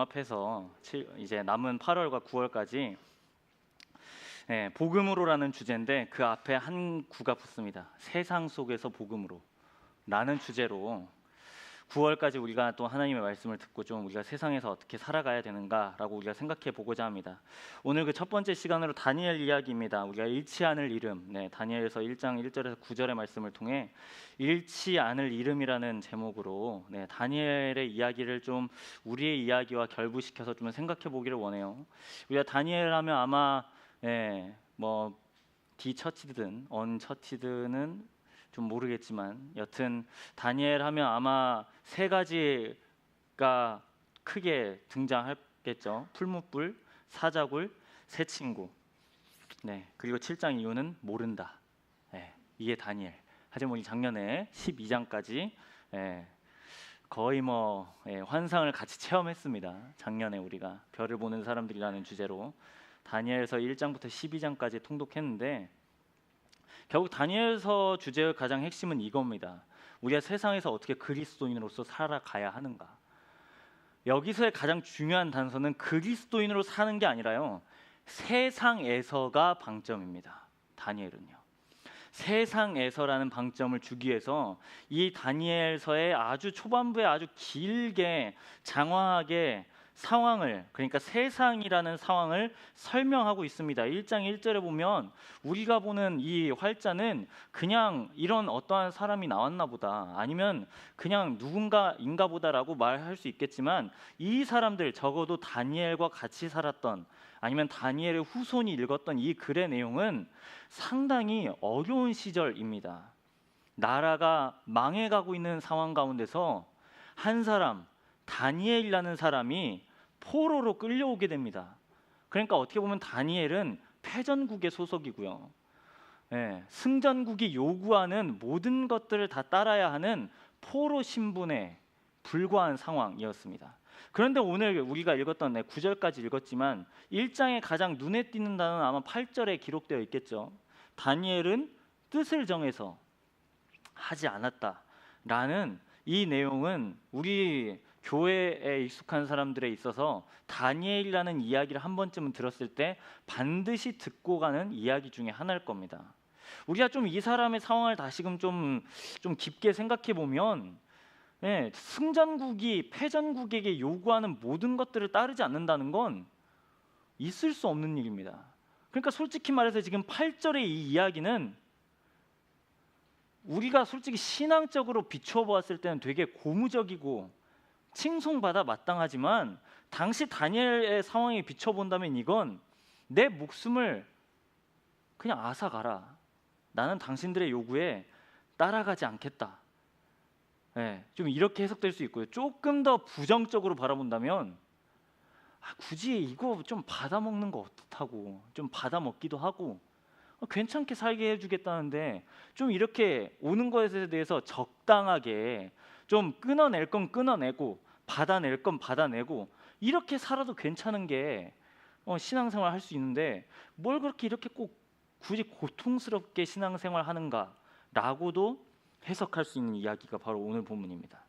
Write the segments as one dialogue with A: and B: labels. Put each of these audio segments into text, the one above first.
A: 앞에서 이제 남은 8월과 9월까지 복음으로라는 주제인데 그 앞에 한 구가 붙습니다. 세상 속에서 복음으로 라는 주제로 9월까지 우리가 또 하나님의 말씀을 듣고 좀 우리가 세상에서 어떻게 살아가야 되는가라고 우리가 생각해 보고자 합니다. 오늘 그 첫 번째 시간으로 다니엘 이야기입니다. 우리가 잃지 않을 이름, 다니엘서 1장 1절에서 9절의 말씀을 통해 잃지 않을 이름이라는 제목으로 다니엘의 이야기를 좀 우리의 이야기와 결부시켜서 좀 생각해 보기를 원해요. 우리가 다니엘 하면 아마 뭐 디처치든 언처치든은 좀 모르겠지만 여튼 다니엘 하면 아마 세 가지가 크게 등장하겠죠. 풀무불, 사자굴, 새 친구. 그리고 7장 이후는 모른다. 이게 다니엘. 하지만 우리 작년에 12장까지 거의 환상을 같이 체험했습니다. 작년에 우리가 별을 보는 사람들이라는 주제로 다니엘서 1장부터 12장까지 통독했는데 결국 다니엘서 주제의 가장 핵심은 이겁니다. 우리가 세상에서 어떻게 그리스도인으로서 살아가야 하는가. 여기서의 가장 중요한 단서는 그리스도인으로 사는 게 아니라요, 세상에서가 방점입니다. 다니엘은요, 세상에서라는 방점을 주기 위해서 이 다니엘서의 아주 초반부에 아주 길게 장황하게 상황을, 그러니까 세상이라는 상황을 설명하고 있습니다. 1장 1절에 보면 우리가 보는 이 활자는 그냥 이런 어떠한 사람이 나왔나 보다, 아니면 그냥 누군가인가 보다라고 말할 수 있겠지만 이 사람들, 적어도 다니엘과 같이 살았던, 아니면 다니엘의 후손이 읽었던 이 글의 내용은 상당히 어려운 시절입니다. 나라가 망해가고 있는 상황 가운데서 한 사람, 다니엘이라는 사람이 포로로 끌려오게 됩니다. 그러니까 어떻게 보면 다니엘은 패전국의 소속이고요, 승전국이 요구하는 모든 것들을 다 따라야 하는 포로 신분에 불과한 상황이었습니다. 그런데 오늘 우리가 읽었던 9절까지 읽었지만 1장에 가장 눈에 띄는 단어는 아마 8절에 기록되어 있겠죠. 다니엘은 뜻을 정해서 하지 않았다라는 이 내용은 우리 교회에 익숙한 사람들에 있어서 다니엘이라는 이야기를 한 번쯤은 들었을 때 반드시 듣고 가는 이야기 중에 하나일 겁니다. 우리가 좀 이 사람의 상황을 다시금 좀 깊게 생각해 보면, 승전국이 패전국에게 요구하는 모든 것들을 따르지 않는다는 건 있을 수 없는 일입니다. 그러니까 솔직히 말해서 지금 8절의 이 이야기는 우리가 솔직히 신앙적으로 비추어 보았을 때는 되게 고무적이고 칭송받아 마땅하지만 당시 다니엘의 상황에 비춰본다면 이건 내 목숨을 그냥 앗아가라, 나는 당신들의 요구에 따라가지 않겠다, 좀 이렇게 해석될 수 있고요. 조금 더 부정적으로 바라본다면 굳이 이거 좀 받아먹는 거 어떻다고, 좀 받아먹기도 하고 괜찮게 살게 해주겠다는데 좀 이렇게 오는 것에 대해서 적당하게 좀 끊어낼 건 끊어내고 받아낼 건 받아내고 이렇게 살아도 괜찮은 게 신앙생활 할 수 있는데 뭘 그렇게 이렇게 꼭 굳이 고통스럽게 신앙생활 하는가 라고도 해석할 수 있는 이야기가 바로 오늘 본문입니다.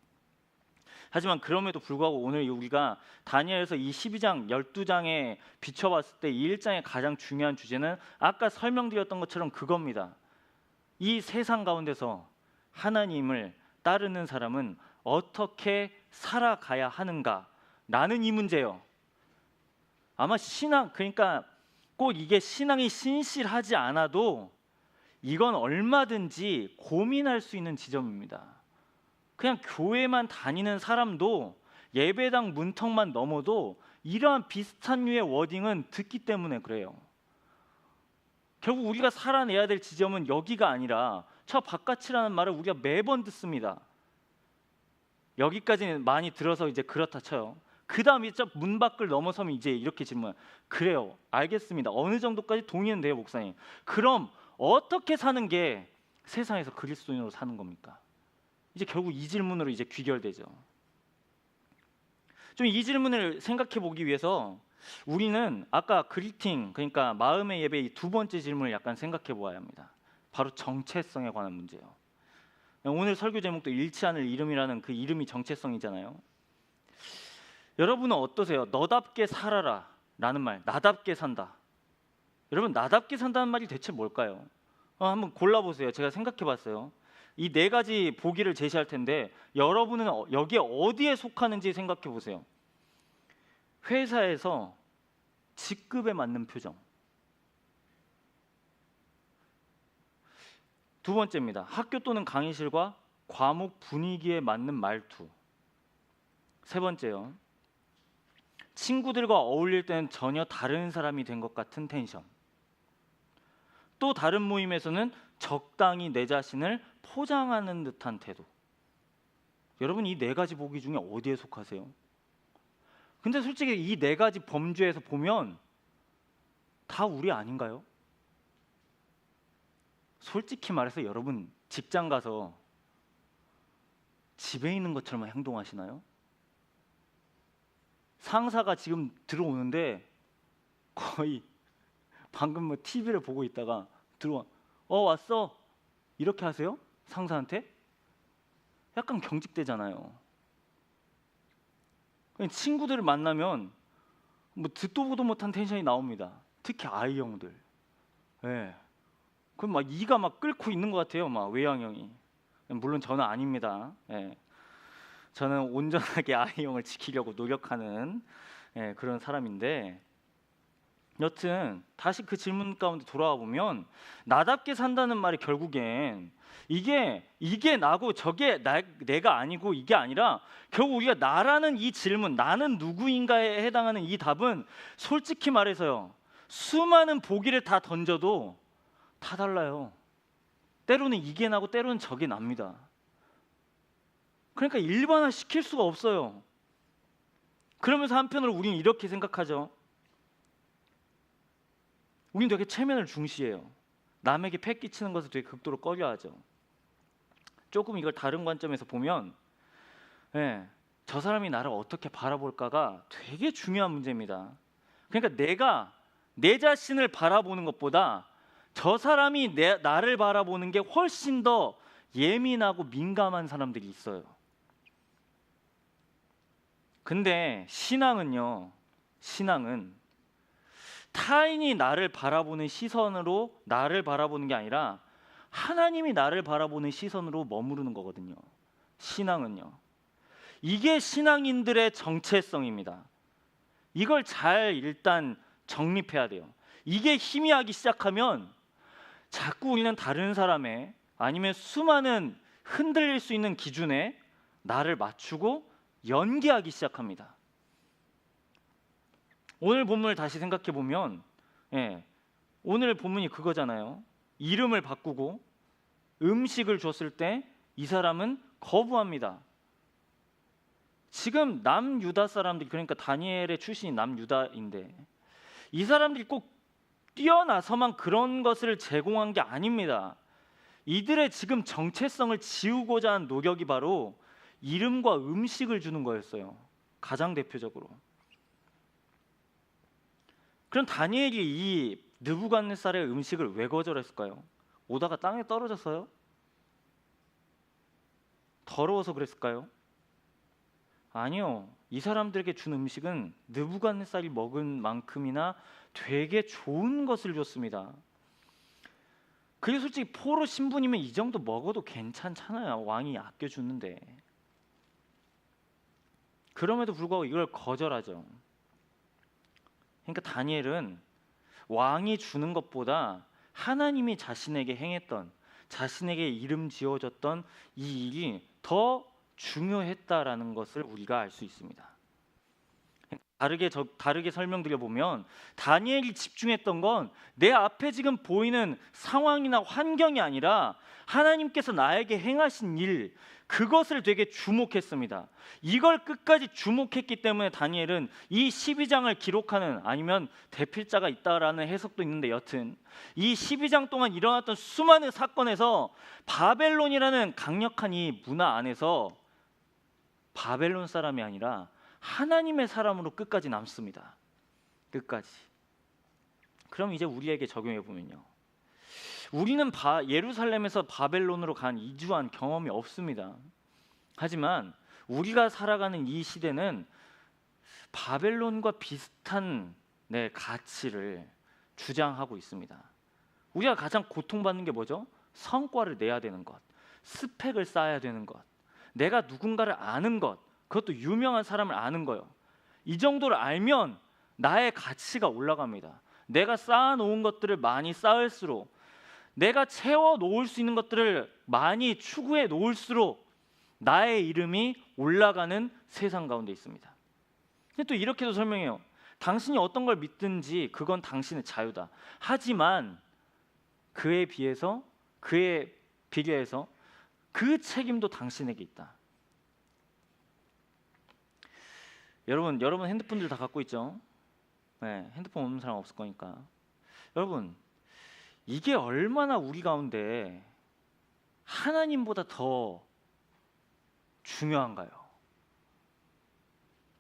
A: 하지만 그럼에도 불구하고 오늘 우리가 다니엘서 이 12장 12장에 비춰봤을 때 이 1장의 가장 중요한 주제는 아까 설명드렸던 것처럼 그겁니다. 이 세상 가운데서 하나님을 따르는 사람은 어떻게 살아가야 하는가라는 이 문제예요. 아마 신앙, 그러니까 꼭 이게 신앙이 신실하지 않아도 이건 얼마든지 고민할 수 있는 지점입니다. 그냥 교회만 다니는 사람도 예배당 문턱만 넘어도 이러한 비슷한 류의 워딩은 듣기 때문에 그래요. 결국 우리가 살아내야 될 지점은 여기가 아니라 저 바깥이라는 말을 우리가 매번 듣습니다. 여기까지는 많이 들어서 이제 그렇다 쳐요. 그 다음 이제 문 밖을 넘어서면 이제 이렇게 질문, 그래요, 알겠습니다, 어느 정도까지 동의는 돼요 목사님. 그럼 어떻게 사는 게 세상에서 그리스도인으로 사는 겁니까? 이제 결국 이 질문으로 이제 귀결되죠. 좀 이 질문을 생각해 보기 위해서 우리는 아까 그리팅, 그러니까 마음의 예배 이 두 번째 질문을 약간 생각해 보아야 합니다. 바로 정체성에 관한 문제예요. 오늘 설교 제목도 잃지 않을 이름이라는 그 이름이 정체성이잖아요. 여러분은 어떠세요? 너답게 살아라 라는 말, 나답게 산다. 여러분, 나답게 산다는 말이 대체 뭘까요? 한번 골라보세요. 제가 생각해봤어요. 이 네 가지 보기를 제시할 텐데 여러분은 여기에 어디에 속하는지 생각해보세요. 회사에서 직급에 맞는 표정. 두 번째입니다. 학교 또는 강의실과 과목 분위기에 맞는 말투. 세 번째요. 친구들과 어울릴 때는 전혀 다른 사람이 된 것 같은 텐션. 또 다른 모임에서는 적당히 내 자신을 포장하는 듯한 태도. 여러분, 이 네 가지 보기 중에 어디에 속하세요? 근데 솔직히 이 네 가지 범주에서 보면 다 우리 아닌가요? 솔직히 말해서 여러분, 직장 가서 집에 있는 것처럼 행동하시나요? 상사가 지금 들어오는데 거의 방금 뭐 TV를 보고 있다가 들어와, 왔어, 이렇게 하세요? 상사한테? 약간 경직되잖아요. 친구들을 만나면 뭐 듣도 보도 못한 텐션이 나옵니다. 특히 아이 형들. 예. 그럼 막 이가 막 끓고 있는 것 같아요. 막 외향형이. 물론 저는 아닙니다. 예. 저는 온전하게 아이 형을 지키려고 노력하는 그런 사람인데, 여튼 다시 그 질문 가운데 돌아와 보면 나답게 산다는 말이 결국엔 이게 나고 저게 내가 아니고 이게 아니라 결국 우리가 나라는 이 질문, 나는 누구인가에 해당하는 이 답은 솔직히 말해서요, 수많은 보기를 다 던져도 다 달라요. 때로는 이게 나고 때로는 저게 납니다. 그러니까 일반화 시킬 수가 없어요. 그러면서 한편으로 우리는 이렇게 생각하죠. 우리는 되게 체면을 중시해요. 남에게 패 끼치는 것을 되게 극도로 꺼려하죠. 조금 이걸 다른 관점에서 보면 저 사람이 나를 어떻게 바라볼까가 되게 중요한 문제입니다. 그러니까 내가 내 자신을 바라보는 것보다 저 사람이 나를 바라보는 게 훨씬 더 예민하고 민감한 사람들이 있어요. 근데 신앙은 타인이 나를 바라보는 시선으로 나를 바라보는 게 아니라 하나님이 나를 바라보는 시선으로 머무르는 거거든요. 신앙은요. 이게 신앙인들의 정체성입니다. 이걸 잘 일단 정립해야 돼요. 이게 희미하기 시작하면 자꾸 우리는 다른 사람의 아니면 수많은 흔들릴 수 있는 기준에 나를 맞추고 연기하기 시작합니다. 오늘 본문을 다시 생각해 보면 오늘 본문이 그거잖아요. 이름을 바꾸고 음식을 줬을 때 이 사람은 거부합니다. 지금 남유다 사람들이, 그러니까 다니엘의 출신이 남유다인데 이 사람들이 꼭 뛰어나서만 그런 것을 제공한 게 아닙니다. 이들의 지금 정체성을 지우고자 한 노력이 바로 이름과 음식을 주는 거였어요. 가장 대표적으로. 그럼 다니엘이 이 느부갓네살의 음식을 왜 거절했을까요? 오다가 땅에 떨어졌어요? 더러워서 그랬을까요? 아니요. 이 사람들에게 준 음식은 느부갓네살이 먹은 만큼이나 되게 좋은 것을 줬습니다. 그게 솔직히 포로 신분이면 이 정도 먹어도 괜찮잖아요. 왕이 아껴주는데. 그럼에도 불구하고 이걸 거절하죠. 그러니까 다니엘은 왕이 주는 것보다 하나님이 자신에게 행했던, 자신에게 이름 지어줬던 이 일이 더 중요했다라는 것을 우리가 알 수 있습니다. 다르게 설명드려 보면 다니엘이 집중했던 건 내 앞에 지금 보이는 상황이나 환경이 아니라 하나님께서 나에게 행하신 일, 그것을 되게 주목했습니다. 이걸 끝까지 주목했기 때문에 다니엘은 이 12장을 기록하는, 아니면 대필자가 있다라는 해석도 있는데, 여튼 이 12장 동안 일어났던 수많은 사건에서 바벨론이라는 강력한 이 문화 안에서 바벨론 사람이 아니라 하나님의 사람으로 끝까지 남습니다. 끝까지. 그럼 이제 우리에게 적용해 보면요, 우리는 예루살렘에서 바벨론으로 이주한 경험이 없습니다. 하지만 우리가 살아가는 이 시대는 바벨론과 비슷한 가치를 주장하고 있습니다. 우리가 가장 고통받는 게 뭐죠? 성과를 내야 되는 것, 스펙을 쌓아야 되는 것, 내가 누군가를 아는 것, 그것도 유명한 사람을 아는 거요. 이 정도를 알면 나의 가치가 올라갑니다. 내가 쌓아놓은 것들을 많이 쌓을수록, 내가 채워 놓을 수 있는 것들을 많이 추구해 놓을수록 나의 이름이 올라가는 세상 가운데 있습니다. 근데 또 이렇게도 설명해요. 당신이 어떤 걸 믿든지 그건 당신의 자유다. 하지만 그에 비교해서 그 책임도 당신에게 있다. 여러분 핸드폰들 다 갖고 있죠? 네, 핸드폰 없는 사람 없을 거니까. 여러분, 이게 얼마나 우리 가운데 하나님보다 더 중요한가요?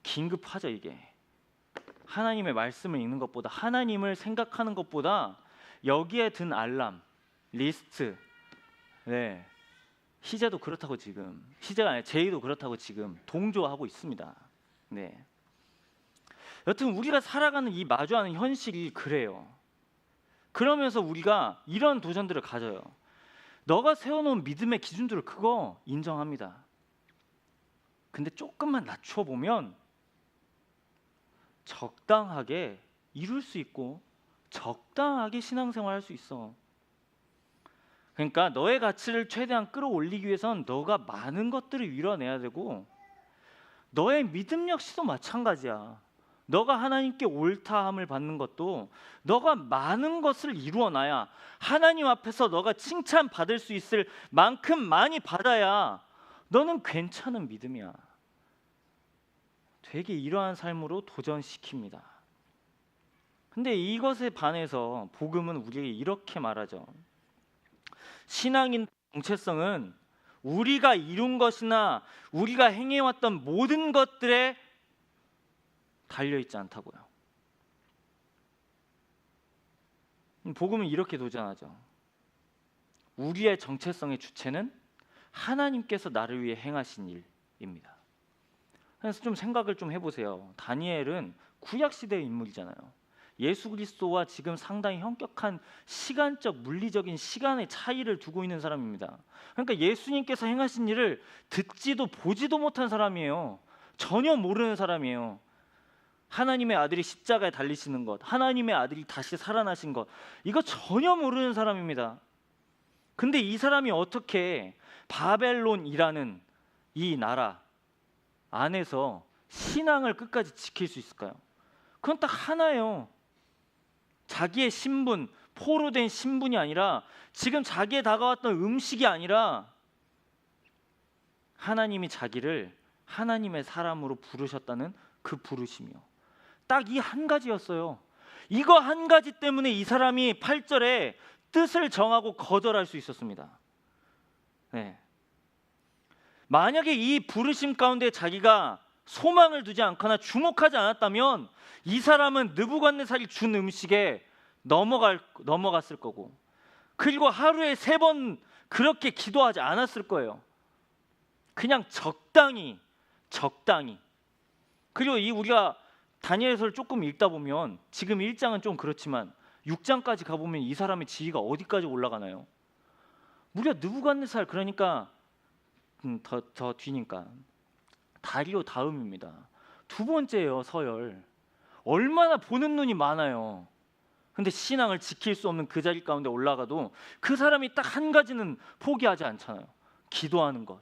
A: 긴급하죠. 이게 하나님의 말씀을 읽는 것보다, 하나님을 생각하는 것보다 여기에 든 알람, 리스트, 희재도 그렇다고 지금, 희재가 아니라 제이도 그렇다고 지금 동조하고 있습니다. 여튼 우리가 살아가는 이 마주하는 현실이 그래요. 그러면서 우리가 이런 도전들을 가져요. 너가 세워놓은 믿음의 기준들을 그거 인정합니다. 근데 조금만 낮춰보면 적당하게 이룰 수 있고 적당하게 신앙생활 할 수 있어. 그러니까 너의 가치를 최대한 끌어올리기 위해선 너가 많은 것들을 이뤄내야 되고, 너의 믿음 역시도 마찬가지야. 너가 하나님께 옳다함을 받는 것도 너가 많은 것을 이루어놔야, 하나님 앞에서 너가 칭찬받을 수 있을 만큼 많이 받아야 너는 괜찮은 믿음이야. 되게 이러한 삶으로 도전시킵니다. 근데 이것에 반해서 복음은 우리에게 이렇게 말하죠. 신앙인 정체성은 우리가 이룬 것이나 우리가 행해왔던 모든 것들에 달려있지 않다고요. 복음은 이렇게 도전하죠. 우리의 정체성의 주체는 하나님께서 나를 위해 행하신 일입니다. 그래서 좀 생각을 좀 해보세요. 다니엘은 구약시대의 인물이잖아요. 예수 그리스도와 지금 상당히 현격한 시간적, 물리적인 시간의 차이를 두고 있는 사람입니다. 그러니까 예수님께서 행하신 일을 듣지도 보지도 못한 사람이에요. 전혀 모르는 사람이에요. 하나님의 아들이 십자가에 달리시는 것, 하나님의 아들이 다시 살아나신 것, 이거 전혀 모르는 사람입니다. 근데 이 사람이 어떻게 바벨론이라는 이 나라 안에서 신앙을 끝까지 지킬 수 있을까요? 그건 딱 하나예요. 자기의 신분, 포로된 신분이 아니라, 지금 자기에 다가왔던 음식이 아니라, 하나님이 자기를 하나님의 사람으로 부르셨다는 그 부르심이요. 딱 이 한 가지였어요. 이거 한 가지 때문에 이 사람이 8절에 뜻을 정하고 거절할 수 있었습니다. 만약에 이 부르심 가운데 자기가 소망을 두지 않거나 주목하지 않았다면 이 사람은 느부갓네살이 준 음식에 넘어갔을 거고, 그리고 하루에 3번 그렇게 기도하지 않았을 거예요. 그냥 적당히. 그리고 우리가 다니엘서를 조금 읽다 보면, 지금 1장은 좀 그렇지만 6장까지 가보면 이 사람의 지위가 어디까지 올라가나요? 무려 느부갓네살, 그러니까 더 뒤니까 다리오 다음입니다. 2번째예요. 서열. 얼마나 보는 눈이 많아요. 근데 신앙을 지킬 수 없는 그 자리 가운데 올라가도 그 사람이 딱 한 가지는 포기하지 않잖아요. 기도하는 것.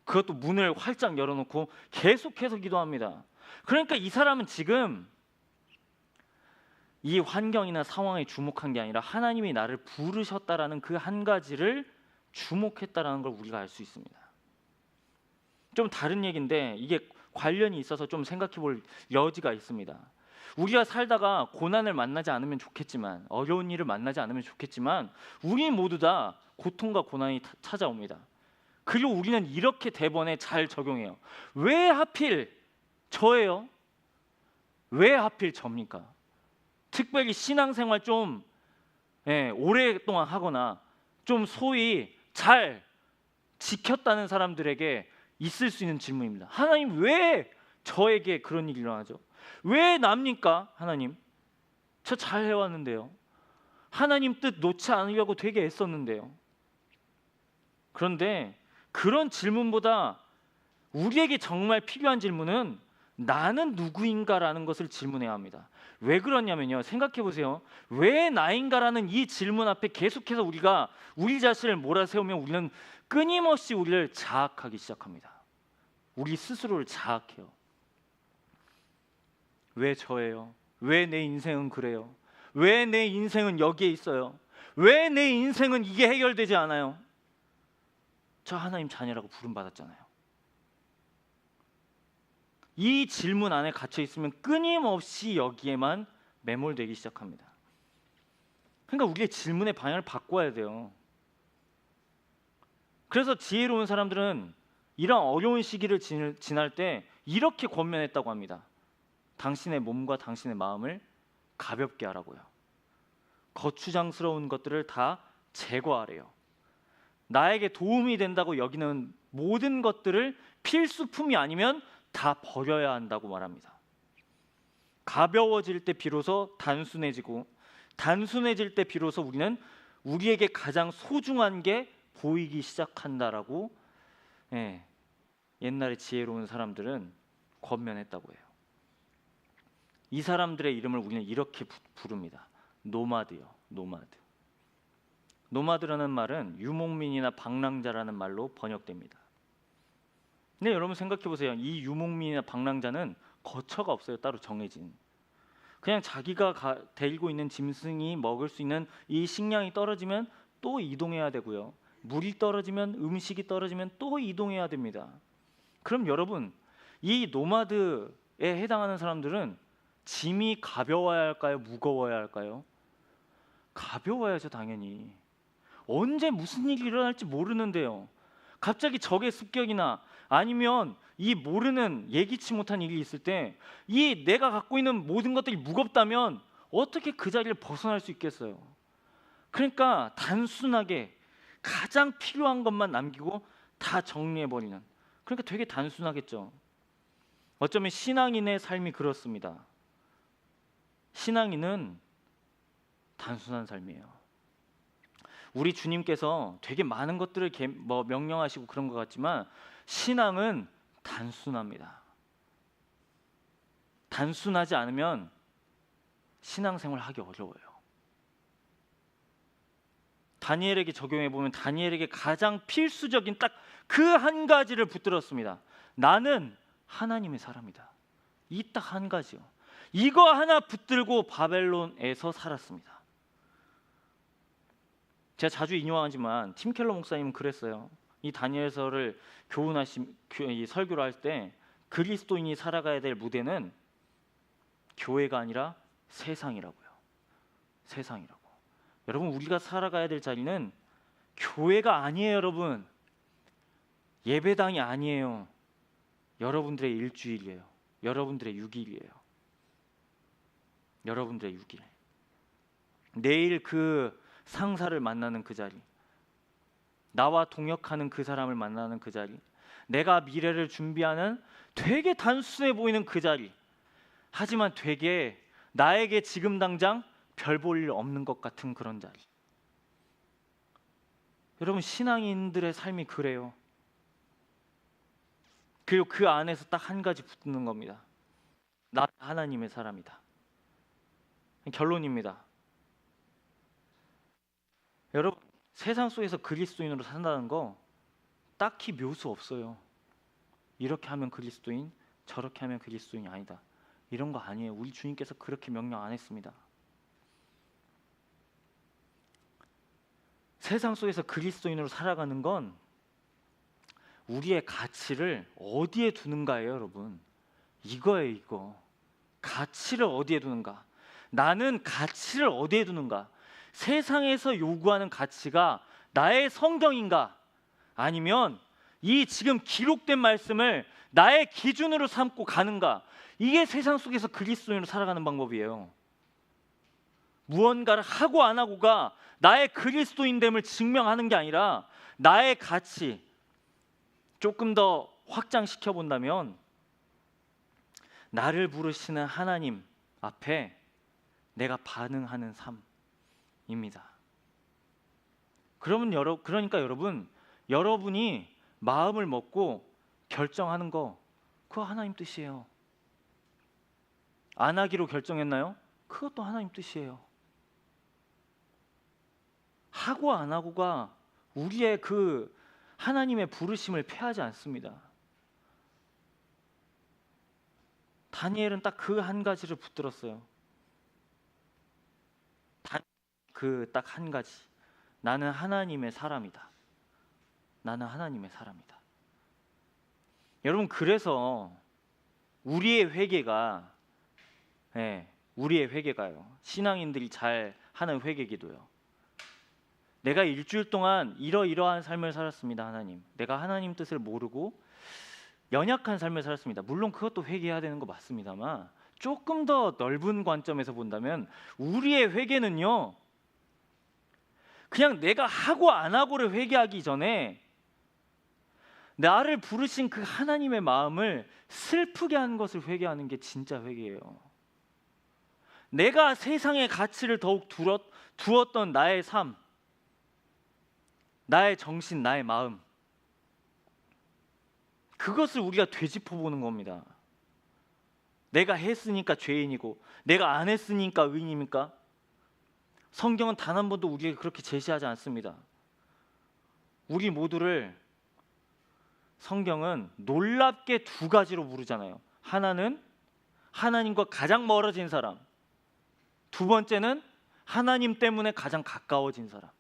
A: 그것도 문을 활짝 열어놓고 계속해서 기도합니다. 그러니까 이 사람은 지금 이 환경이나 상황에 주목한 게 아니라 하나님이 나를 부르셨다라는 그 한 가지를 주목했다라는 걸 우리가 알 수 있습니다. 좀 다른 얘기인데 이게 관련이 있어서 좀 생각해 볼 여지가 있습니다. 우리가 살다가 고난을 만나지 않으면 좋겠지만, 어려운 일을 만나지 않으면 좋겠지만, 우리 모두 다 고통과 고난이 찾아옵니다. 그리고 우리는 이렇게 대번에 잘 적용해요. 왜 하필 저예요? 왜 하필 접니까? 특별히 신앙생활 좀 오랫동안 하거나 좀 소위 잘 지켰다는 사람들에게 있을 수 있는 질문입니다. 하나님 왜 저에게 그런 일이 일어나죠. 왜 납니까? 하나님, 저 잘 해왔는데요. 하나님 뜻 놓지 않으려고 되게 애썼는데요. 그런데 그런 질문보다 우리에게 정말 필요한 질문은 나는 누구인가라는 것을 질문해야 합니다. 왜 그러냐면요, 생각해 보세요. 왜 나인가라는 이 질문 앞에 계속해서 우리가 우리 자신을 몰아세우면 우리는 끊임없이 우리를 자학하기 시작합니다. 우리 스스로를 자학해요. 왜 저예요? 왜 내 인생은 그래요? 왜 내 인생은 여기에 있어요? 왜 내 인생은 이게 해결되지 않아요? 저 하나님 자녀라고 부름받았잖아요. 이 질문 안에 갇혀 있으면 끊임없이 여기에만 매몰되기 시작합니다. 그러니까 우리의 질문의 방향을 바꿔야 돼요. 그래서 지혜로운 사람들은 이런 어려운 시기를 지날 때 이렇게 권면했다고 합니다. 당신의 몸과 당신의 마음을 가볍게 하라고요. 거추장스러운 것들을 다 제거하래요. 나에게 도움이 된다고 여기는 모든 것들을 필수품이 아니면 다 버려야 한다고 말합니다. 가벼워질 때 비로소 단순해지고, 단순해질 때 비로소 우리는 우리에게 가장 소중한 게 보이기 시작한다라고 옛날에 지혜로운 사람들은 권면했다고 해요. 이 사람들의 이름을 우리는 이렇게 부릅니다. 노마드요. 노마드. 노마드라는 말은 유목민이나 방랑자라는 말로 번역됩니다. 근데 여러분 생각해 보세요. 이 유목민이나 방랑자는 거처가 없어요. 따로 정해진. 그냥 자기가 데리고 있는 짐승이 먹을 수 있는 이 식량이 떨어지면 또 이동해야 되고요. 물이 떨어지면, 음식이 떨어지면 또 이동해야 됩니다. 그럼 여러분, 이 노마드에 해당하는 사람들은 짐이 가벼워야 할까요? 무거워야 할까요? 가벼워야죠, 당연히. 언제 무슨 일이 일어날지 모르는데요. 갑자기 적의 습격이나 아니면 이 모르는 예기치 못한 일이 있을 때 이 내가 갖고 있는 모든 것들이 무겁다면 어떻게 그 자리를 벗어날 수 있겠어요? 그러니까 단순하게 가장 필요한 것만 남기고 다 정리해버리는, 그러니까 되게 단순하겠죠. 어쩌면 신앙인의 삶이 그렇습니다. 신앙인은 단순한 삶이에요. 우리 주님께서 되게 많은 것들을 명령하시고 그런 것 같지만 신앙은 단순합니다. 단순하지 않으면 신앙생활 하기 어려워요. 다니엘에게 적용해 보면 다니엘에게 가장 필수적인 딱 그 한 가지를 붙들었습니다. 나는 하나님의 사람이다. 이 딱 한 가지요. 이거 하나 붙들고 바벨론에서 살았습니다. 제가 자주 인용하지만 팀 켈러 목사님은 그랬어요. 이 다니엘서를 이 설교를 할 때 그리스도인이 살아가야 될 무대는 교회가 아니라 세상이라고요. 세상이라고. 여러분, 우리가 살아가야 될 자리는 교회가 아니에요, 여러분. 예배당이 아니에요. 여러분들의 일주일이에요. 여러분들의 6일이에요. 여러분들의 6일. 내일 그 상사를 만나는 그 자리, 나와 동역하는 그 사람을 만나는 그 자리, 내가 미래를 준비하는 되게 단순해 보이는 그 자리, 하지만 되게 나에게 지금 당장 별 볼 일 없는 것 같은 그런 자리. 여러분, 신앙인들의 삶이 그래요. 그리고 그 안에서 딱 한 가지 붙는 겁니다. 나 하나님의 사람이다. 결론입니다. 여러분, 세상 속에서 그리스도인으로 산다는 거 딱히 묘수 없어요. 이렇게 하면 그리스도인, 저렇게 하면 그리스도인이 아니다. 이런 거 아니에요. 우리 주님께서 그렇게 명령 안 했습니다. 세상 속에서 그리스도인으로 살아가는 건 우리의 가치를 어디에 두는가예요, 여러분. 이거예요, 이거. 가치를 어디에 두는가. 나는 가치를 어디에 두는가. 세상에서 요구하는 가치가 나의 성경인가, 아니면 이 지금 기록된 말씀을 나의 기준으로 삼고 가는가. 이게 세상 속에서 그리스도인으로 살아가는 방법이에요. 무언가를 하고 안 하고가 나의 그리스도인됨을 증명하는 게 아니라 나의 가치 조금 더 확장시켜 본다면 나를 부르시는 하나님 앞에 내가 반응하는 삶입니다. 그러니까 여러분이 마음을 먹고 결정하는 거, 그거 하나님 뜻이에요. 안 하기로 결정했나요? 그것도 하나님 뜻이에요. 하고 안 하고가 우리의 그 하나님의 부르심을 패하지 않습니다. 다니엘은 딱 그 한 가지를 붙들었어요. 그 딱 한 가지. 나는 하나님의 사람이다. 나는 하나님의 사람이다. 여러분, 그래서 우리의 회개가, 우리의 회개가요, 신앙인들이 잘 하는 회개기도요, 내가 일주일 동안 이러이러한 삶을 살았습니다. 하나님, 내가 하나님 뜻을 모르고 연약한 삶을 살았습니다. 물론 그것도 회개해야 되는 거 맞습니다만, 조금 더 넓은 관점에서 본다면 우리의 회개는요, 그냥 내가 하고 안 하고를 회개하기 전에 나를 부르신 그 하나님의 마음을 슬프게 한 것을 회개하는 게 진짜 회개예요. 내가 세상의 가치를 더욱 두었던 나의 삶, 나의 정신, 나의 마음, 그것을 우리가 되짚어보는 겁니다. 내가 했으니까 죄인이고 내가 안 했으니까 의인입니까? 성경은 단 한 번도 우리에게 그렇게 제시하지 않습니다. 우리 모두를 성경은 놀랍게 두 가지로 부르잖아요. 하나는 하나님과 가장 멀어진 사람, 두 번째는 하나님 때문에 가장 가까워진 사람.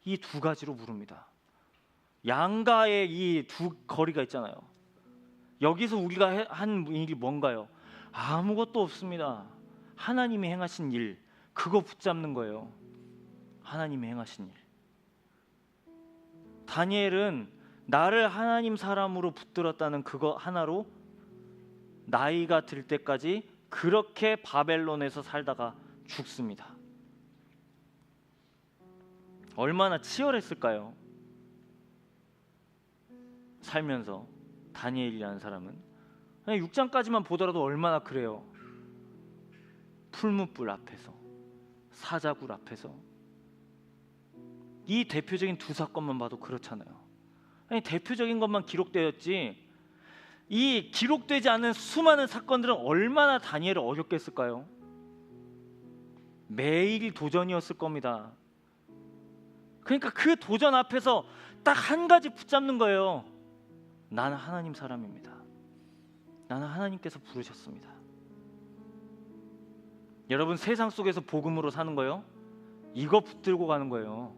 A: 이 두 가지로 부릅니다. 양가의 이 두 거리가 있잖아요. 여기서 우리가 한 일이 뭔가요? 아무것도 없습니다. 하나님이 행하신 일, 그거 붙잡는 거예요. 하나님이 행하신 일. 다니엘은 나를 하나님 사람으로 붙들었다는 그거 하나로 나이가 들 때까지 그렇게 바벨론에서 살다가 죽습니다. 얼마나 치열했을까요? 살면서 다니엘이라는 사람은 6장까지만 보더라도 얼마나 그래요. 풀무불 앞에서, 사자굴 앞에서. 이 대표적인 두 사건만 봐도 그렇잖아요. 대표적인 것만 기록되었지, 이 기록되지 않은 수많은 사건들은 얼마나 다니엘을 어렵게 했을까요? 매일 도전이었을 겁니다. 그러니까 그 도전 앞에서 딱 한 가지 붙잡는 거예요. 나는 하나님 사람입니다. 나는 하나님께서 부르셨습니다. 여러분, 세상 속에서 복음으로 사는 거요, 이거 붙들고 가는 거예요.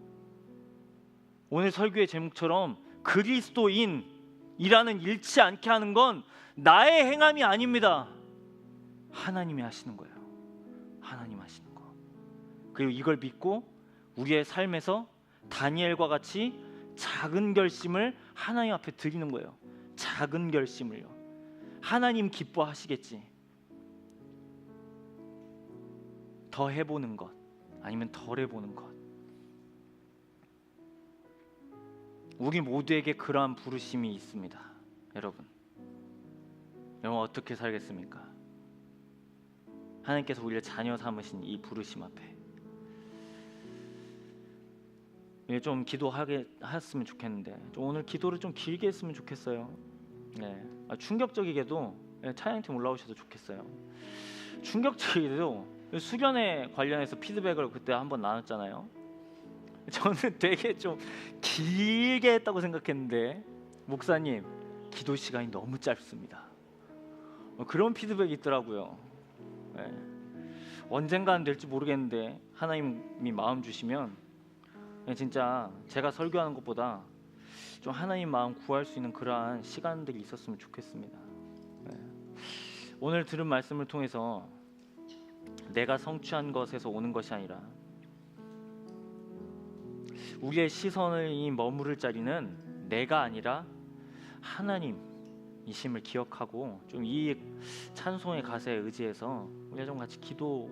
A: 오늘 설교의 제목처럼 그리스도인이라는 잃지 않게 하는 건 나의 행함이 아닙니다. 하나님이 하시는 거예요. 하나님 하시는 거. 그리고 이걸 믿고 우리의 삶에서 다니엘과 같이 작은 결심을 하나님 앞에 드리는 거예요. 작은 결심을요. 하나님 기뻐하시겠지. 더 해보는 것, 아니면 덜 해보는 것. 우리 모두에게 그러한 부르심이 있습니다. 여러분 어떻게 살겠습니까? 하나님께서 우리를 자녀 삼으신 이 부르심 앞에 좀 기도하게 하셨으면 좋겠는데, 오늘 기도를 좀 길게 했으면 좋겠어요. 충격적이게도 찬양팀 올라오셔도 좋겠어요. 충격적이게도 수련회 관련해서 피드백을 그때 한번 나눴잖아요. 저는 되게 좀 길게 했다고 생각했는데, 목사님 기도 시간이 너무 짧습니다. 그런 피드백이 있더라고요. 언젠가는 될지 모르겠는데 하나님이 마음 주시면 진짜 제가 설교하는 것보다 좀 하나님 마음 구할 수 있는 그러한 시간들이 있었으면 좋겠습니다. 오늘 들은 말씀을 통해서 내가 성취한 것에서 오는 것이 아니라 우리의 시선이 머무를 자리는 내가 아니라 하나님이심을 기억하고 좀 이 찬송의 가사에 의지해서 우리가 좀 같이 기도